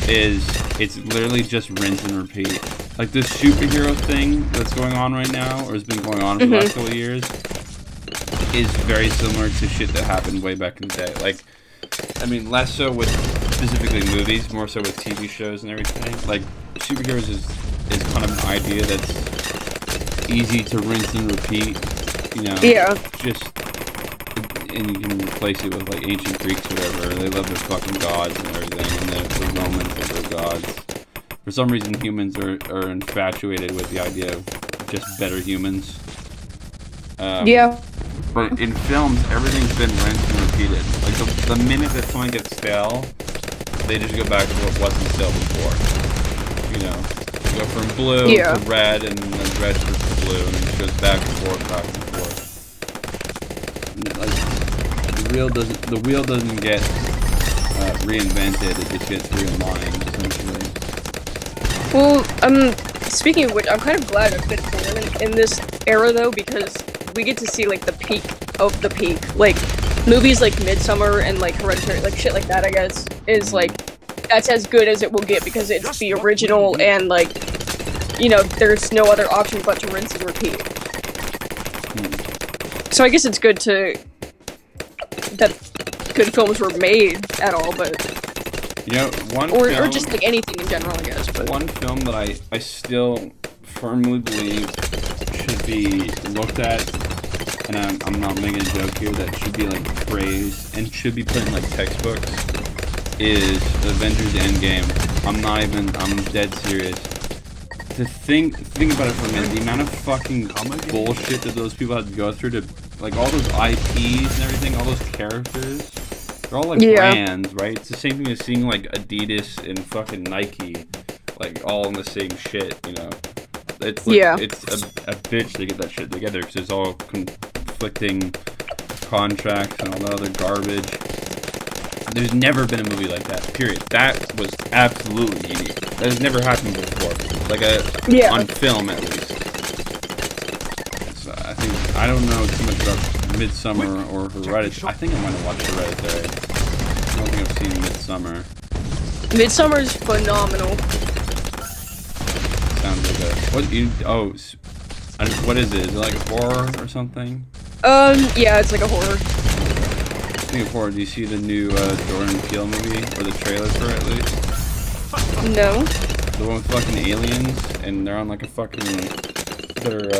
is it's literally just rinse and repeat. Like, this superhero thing that's going on right now, or has been going on for the last couple of years, is very similar to shit that happened way back in the day. Like, I mean, less so with specifically movies, more so with TV shows and everything. Like, superheroes is kind of an idea that's easy to rinse and repeat, you know? Yeah. Just, and you can replace it with, like, ancient Greeks or whatever. They love their fucking gods and everything, and the moments of their gods. For some reason, humans are infatuated with the idea of just better humans. But in films, everything's been rinsed and repeated. Like, the minute that something gets stale, they just go back to what wasn't stale before. You know, you go from blue to red, and then red to blue, and it goes back and forth, back and forth. And, like, the wheel doesn't get reinvented; it just gets realigned, essentially. Well, speaking of which, I'm kind of glad I've been born in this era, though, because we get to see, like, the peak of the peak. Like, movies like Midsummer and, like, Hereditary, like, shit like that, I guess, is, like, that's as good as it will get because it's the original and, like, you know, there's no other option but to rinse and repeat. So I guess it's good that good films were made at all, but... You know, or just like anything in general, I guess. But one film that I still firmly believe should be looked at, and I'm not making a joke here, that should be like praised and should be put in like textbooks, is Avengers Endgame. I'm dead serious. To think about it for a minute, the amount of fucking bullshit that those people had to go through to, like, all those IPs and everything, all those characters, They're all like Yeah. brands, right? It's the same thing as seeing like Adidas and fucking Nike, like all in the same shit, you know. It's like, Yeah. it's a bitch to get that shit together because there's all conflicting contracts and all that other garbage. There's never been a movie like that, period. That was absolutely unique. That has never happened before. Like on film at least. So I don't know too much about Midsummer or Hereditary. I think I might have watched Hereditary. I don't think I've seen Midsummer. Midsummer's phenomenal. Sounds like what is it? Is it like a horror or something? Yeah, it's like a horror. Speaking of horror, do you see the new Jordan Peele movie, or the trailer for it at least? No. The one with fucking aliens, and they're on like a fucking, they're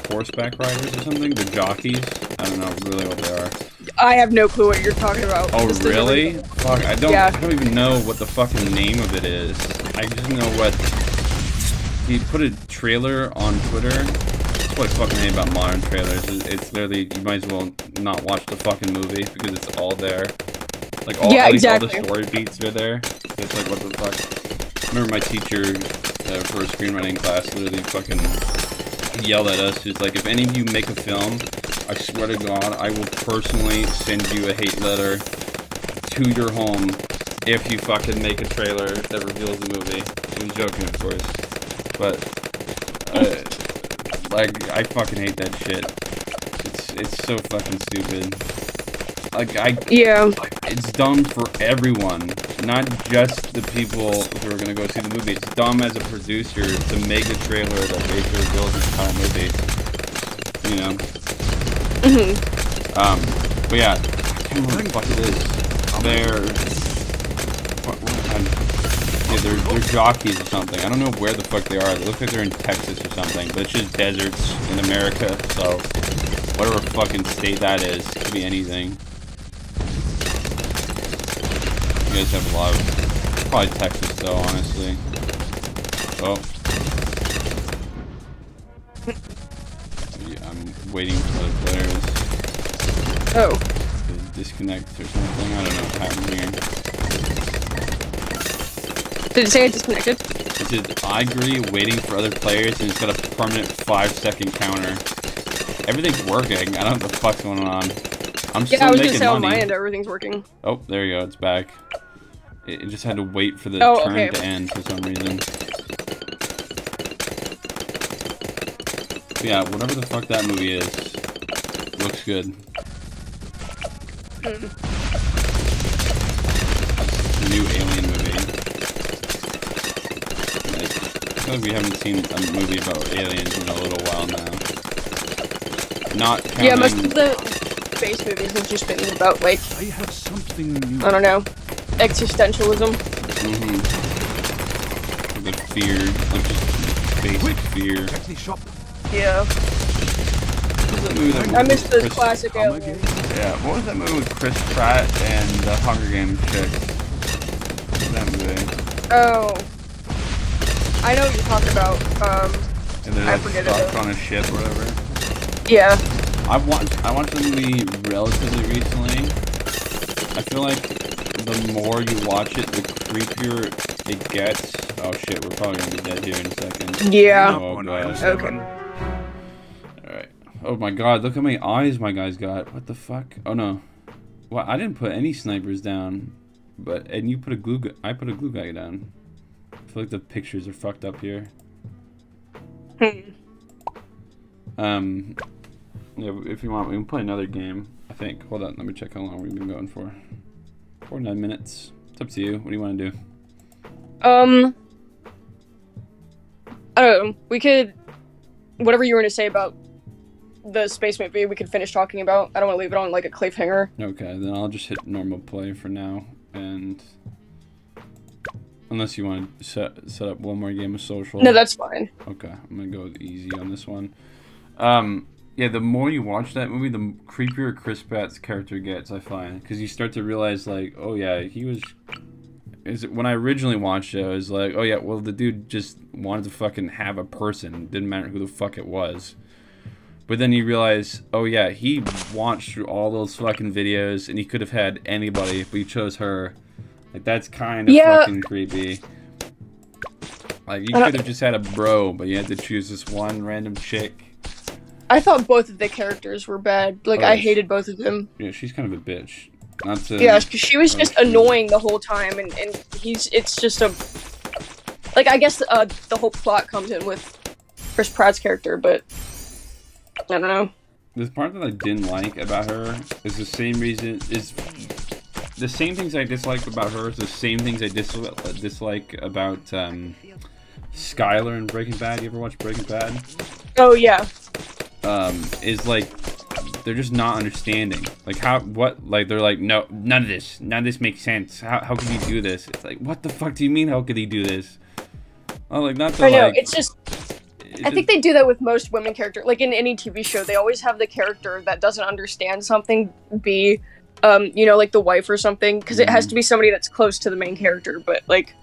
horseback riders or something? They're jockeys? I don't know really what they are. I have no clue what you're talking about. Oh, This doesn't really? ring- Fuck, I don't even know what the fucking name of it is. I just know what, he put a trailer on Twitter. That's what I fucking hate about modern trailers. It's literally, you might as well not watch the fucking movie because it's all there. Like all, Yeah, at least all exactly. the story beats are there. It's like, what the fuck? I remember my teacher for a screenwriting class literally fucking yelled at us. She's like, if any of you make a film, I swear to God, I will personally send you a hate letter to your home if you fucking make a trailer that reveals the movie. She was joking, of course. But, like, I fucking hate that shit. It's so fucking stupid. Like, Yeah. it's dumb for everyone, not just the people who are gonna go see the movie. It's dumb as a producer to make a trailer that basically reveals the entire movie. You know? But yeah, I can't remember what the fuck it is. They're jockeys or something. I don't know where the fuck they are. They look like they're in Texas or something, but it's just deserts in America, so whatever fucking state that is, could be anything. You guys have a lot of, probably Texas though, honestly. Oh. Yeah, I'm waiting for the players Oh. to disconnect or something. I don't know what's happening here. Did it say it disconnected? It says, I agree, waiting for other players, and it's got a permanent 5-second counter. Everything's working. I don't know what the fuck's going on. I'm still Yeah, I was gonna making say on money. my end everything's working. Oh, there you go. It's back. It just had to wait for the turn okay. to end for some reason. But yeah, whatever the fuck that movie is, looks good. The new Alien movie. I feel like we haven't seen a movie about aliens in a little while now. Not counting... Yeah, most of the space movies have just been about, like, I have something new. I don't know, existentialism. Like fear, like just basic fear. Check the shop. Yeah. What was that movie that I missed the Chris- classic Alien. Yeah, what was that movie with Chris Pratt and the Hunger Games chick? What was that movie? Oh. I know what you're talking about. And they're I like forget it stuck though. on a ship or whatever. Yeah. I watched the movie relatively recently. I feel like the more you watch it, the creepier it gets. Oh shit, we're probably gonna be dead here in a second. Yeah. Oh god. Okay. Alright. Oh my god, look how many eyes my guy's got. What the fuck? Oh no. Well, I didn't put any snipers down. And you put a glue guy. I put a glue guy down. I feel like the pictures are fucked up here. Yeah, if you want, we can play another game. I think. Hold on, let me check how long we've been going for. 49 minutes. It's up to you. What do you want to do? I don't know. We could, whatever you were gonna say about the space movie, we could finish talking about. I don't want to leave it on like a cliffhanger. Okay, then I'll just hit normal play for now, and unless you want to set up one more game of social. No, that's fine. Okay, I'm gonna go easy on this one. Yeah, the more you watch that movie, the creepier Chris Pratt's character gets, I find, because you start to realize, like, oh yeah, he was. When I originally watched it, I was like, oh yeah, well the dude just wanted to fucking have a person. Didn't matter who the fuck it was. But then you realize, oh yeah, he watched through all those fucking videos, and he could have had anybody, but he chose her. Like, that's kind of fucking creepy. Like, you could have just had a bro, but you had to choose this one random chick. I thought both of the characters were bad. Like, I hated both of them. Yeah, she's kind of a bitch. Not to, yeah, she was just annoying the whole time, and it's just a... Like, I guess the whole plot comes in with Chris Pratt's character, but... I don't know. The part that I didn't like about her is the same reason... The same things I disliked about her is the same things I dislike about Skylar in Breaking Bad. You ever watch Breaking Bad? Oh, yeah. Is like they're just not understanding. Like they're like, no, none of this makes sense. How could he do this? It's like, what the fuck do you mean? How could he do this? Oh, like not to I know, like. it's just. I think they do that with most women characters. Like in any TV show, they always have the character that doesn't understand something be, you know, like the wife or something, because it has to be somebody that's close to the main character. But like,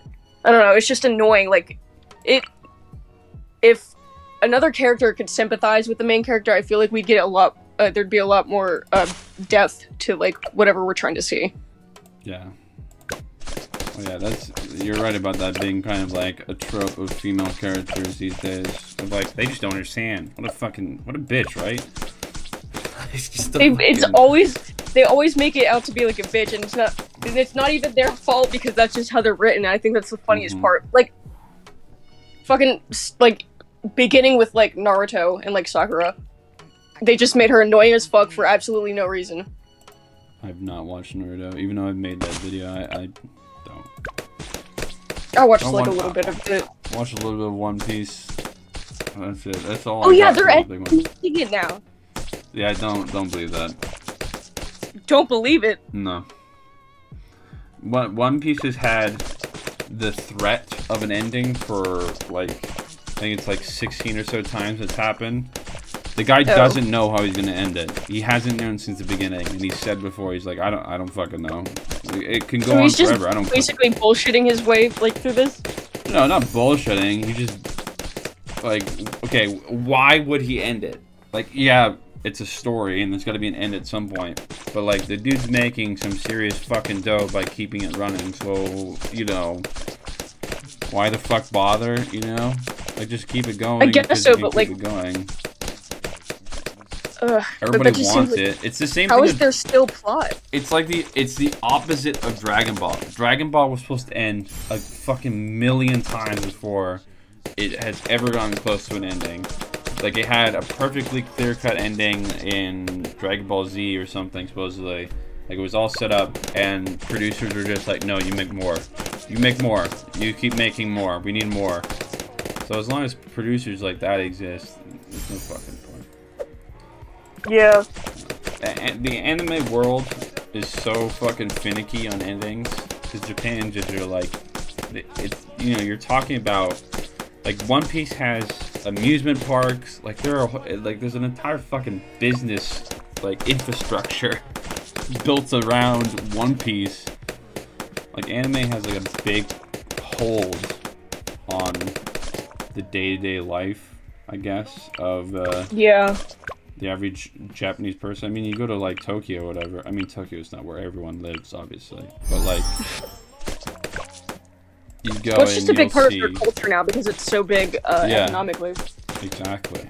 I don't know, it's just annoying. Like, if another character could sympathize with the main character, I feel like we'd get a lot. There'd be a lot more depth to like whatever we're trying to see. Yeah. Oh yeah, you're right about that being kind of like a trope of female characters these days. Of like, they just don't understand. What a bitch, right? They always make it out to be like a bitch, and it's not even their fault because that's just how they're written. I think that's the funniest part. Like, fucking like beginning with like Naruto and like Sakura, they just made her annoying as fuck for absolutely no reason. I've not watched Naruto, even though I've made that video. I don't. I watched like a little bit of it. Watch a little bit of One Piece. That's it. That's all. Oh yeah, they're editing it now. Yeah, don't believe that. Don't believe it. No. One Piece has had the threat of an ending for like, I think it's like 16 or so times it's happened. The guy doesn't know how he's gonna end it. He hasn't known since the beginning, and he said before, he's like, I don't fucking know. It can go on forever. I don't. Basically bullshitting his way like through this. No, not bullshitting. He just like, okay, why would he end it? Like, yeah, it's a story, and there's got to be an end at some point. But like, the dude's making some serious fucking dough by keeping it running. So you know, why the fuck bother? You know, like just keep it going. I guess so, but like, keep it going. Everybody wants it. It's the same. How is there still plot? It's like it's the opposite of Dragon Ball. Dragon Ball was supposed to end a fucking million times before it has ever gotten close to an ending. Like, it had a perfectly clear-cut ending in Dragon Ball Z or something, supposedly. Like, it was all set up, and producers were just like, no, you make more. You make more. You keep making more. We need more. So as long as producers like that exist, there's no fucking point. Yeah. The anime world is so fucking finicky on endings, because Japan just are like, it's, you know, you're talking about, like, One Piece has amusement parks, like, there's an entire fucking business, like, infrastructure built around One Piece. Like, anime has, like, a big hold on the day-to-day life, I guess, of, yeah, the average Japanese person. I mean, you go to, like, Tokyo or whatever. I mean, Tokyo is not where everyone lives, obviously. But, like, you go well, it's just a big part see... of their culture now because it's so big economically. Exactly.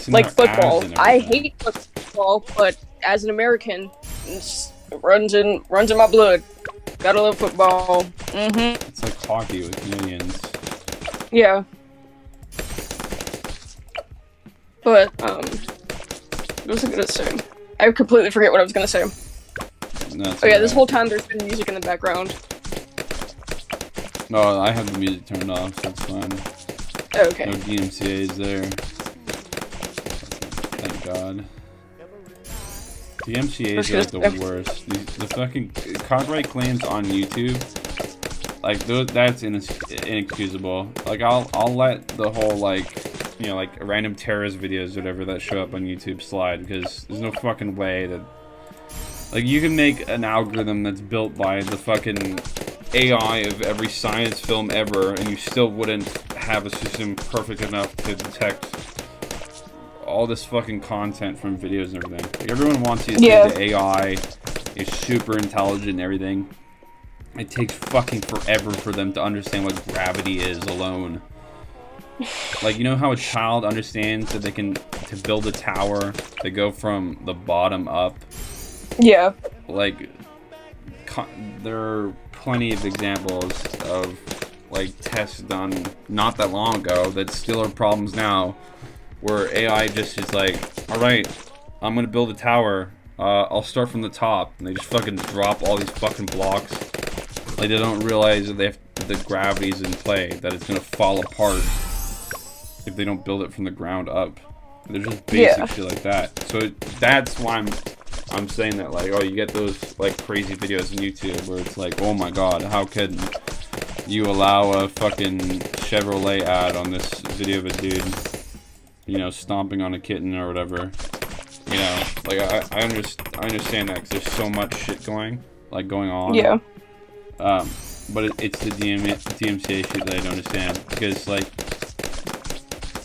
Like football. I hate football, but as an American, it runs in my blood. Gotta love football. It's like hockey with Canadians. Yeah. But, what was I gonna say? I completely forget what I was gonna say. No, oh yeah, this whole time there's been music in the background. No, I have the music turned off, so it's fine. Oh, okay. No DMCA's there. Thank God. DMCA's are like the worst. The fucking copyright claims on YouTube, like, that's inexcusable. Like, I'll let the whole, like, you know, like, random terrorist videos or whatever that show up on YouTube slide, because there's no fucking way that, like, you can make an algorithm that's built by the fucking AI of every science film ever, and you still wouldn't have a system perfect enough to detect all this fucking content from videos and everything. Like, everyone wants you to think the AI is super intelligent and everything. It takes fucking forever for them to understand what gravity is alone. Like, you know how a child understands that they can, to build a tower, they go from the bottom up? Yeah. Like, there are plenty of examples of, like, tests done not that long ago that still are problems now, where AI just is like, alright, I'm gonna build a tower, I'll start from the top, and they just fucking drop all these fucking blocks. Like, they don't realize that the gravity's in play, that it's gonna fall apart if they don't build it from the ground up. They're just basic shit like that. So that's why I'm saying that, like, oh, you get those, like, crazy videos on YouTube where it's like, oh my god, how could you allow a fucking Chevrolet ad on this video of a dude, you know, stomping on a kitten or whatever. You know, like, I understand that, because there's so much shit going on. Yeah. But it's the DMCA shit that I don't understand, because, like,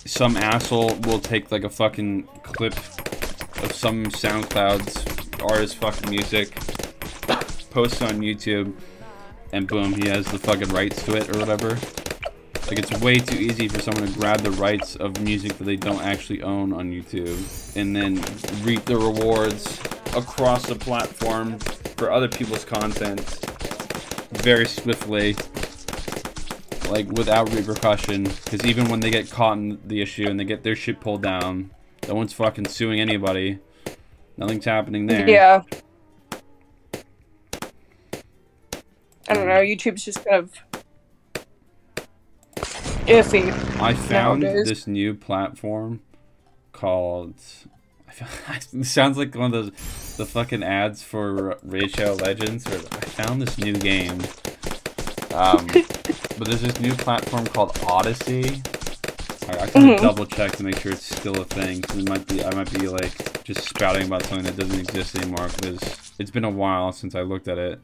some asshole will take, like, a fucking clip of some SoundCloud's artist fucking music, post it on YouTube, and boom, he has the fucking rights to it or whatever. Like, it's way too easy for someone to grab the rights of music that they don't actually own on YouTube and then reap the rewards across the platform for other people's content very swiftly, like, without repercussion. Because even when they get caught in the issue and they get their shit pulled down, no one's fucking suing anybody. Nothing's happening there. Yeah. I don't know, YouTube's just kind of iffy. I found nowadays. this new platform called... It sounds like one of the fucking ads for Raid Shadow Legends. Or I found this new game. But there's this new platform called Odyssey. I gotta double check to make sure it's still a thing. Cause I might be like just spouting about something that doesn't exist anymore, because it's been a while since I looked at it.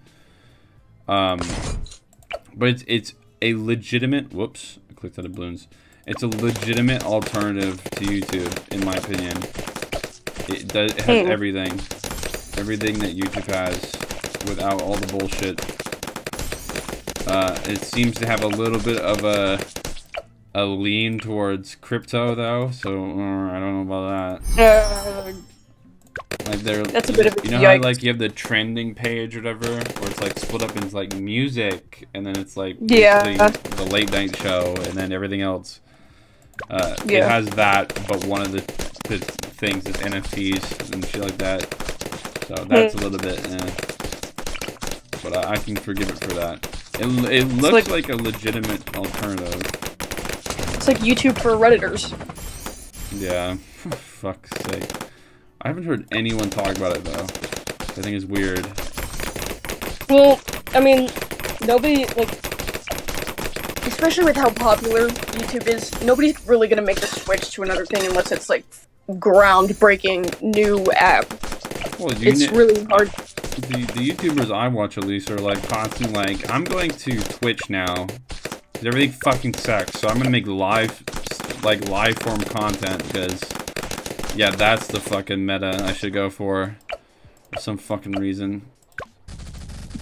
But it's a legitimate. Whoops, I clicked out of balloons. It's a legitimate alternative to YouTube, in my opinion. It has everything that YouTube has, without all the bullshit. It seems to have a little bit of a lean towards crypto, though. So I don't know about that. Like, that's a bit of a you know how, like, you have the trending page or whatever, where it's like split up into like music, and then it's like the late night show, and then everything else. It has that, but one of the things is NFTs and shit like that. So that's a little bit, but I can forgive it for that. It looks like a legitimate alternative. It's like YouTube for Redditors. Yeah, for fuck's sake. I haven't heard anyone talk about it, though. I think it's weird. Well, I mean, nobody, like, especially with how popular YouTube is, nobody's really gonna make the switch to another thing unless it's, like, groundbreaking new app. Well, it's really hard. The YouTubers I watch, at least, are, like, constantly like, I'm going to Twitch now, because everything fucking sucks, so I'm gonna make live form content, because... yeah, that's the fucking meta I should go for some fucking reason.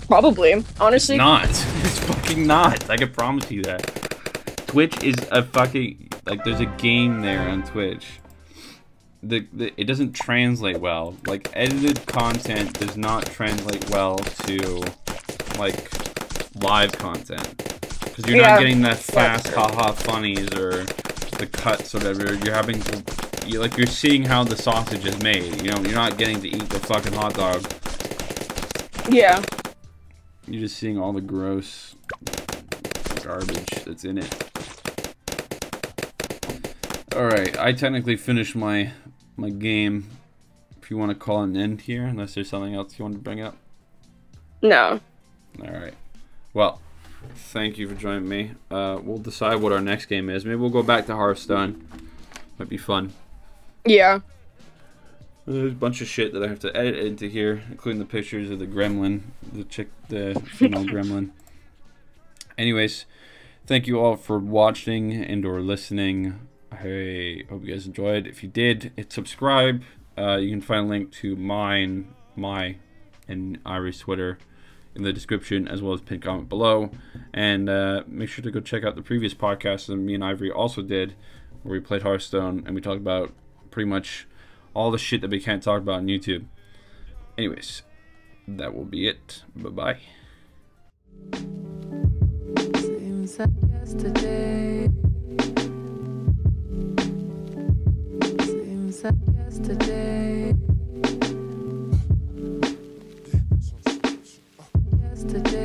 Probably. Honestly. It's not. It's fucking not. I can promise you that. Twitch is a fucking... like, there's a game there on Twitch. It doesn't translate well. Like, edited content does not translate well to, like, live content. Because you're not getting that fast haha funnies or the cuts or whatever. You're having to... you're seeing how the sausage is made. You know, you're not getting to eat the fucking hot dog. Yeah. You're just seeing all the gross garbage that's in it. Alright, I technically finished my game. If you want to call an end here, unless there's something else you want to bring up. No. Alright. Well, thank you for joining me. We'll decide what our next game is. Maybe we'll go back to Hearthstone. Might be fun. Yeah. There's a bunch of shit that I have to edit into here, including the pictures of the gremlin, the female gremlin. Anyways, thank you all for watching and or listening. I I hope you guys enjoyed. If you did, hit subscribe. You can find a link to my and Ivory's Twitter in the description, as well as pinned comment below. And make sure to go check out the previous podcast that me and Ivory also did, where we played Hearthstone and we talked about pretty much all the shit that we can't talk about on YouTube. Anyways, that will be it. Bye-bye. Seems like yesterday. Seems like yesterday. Yesterday.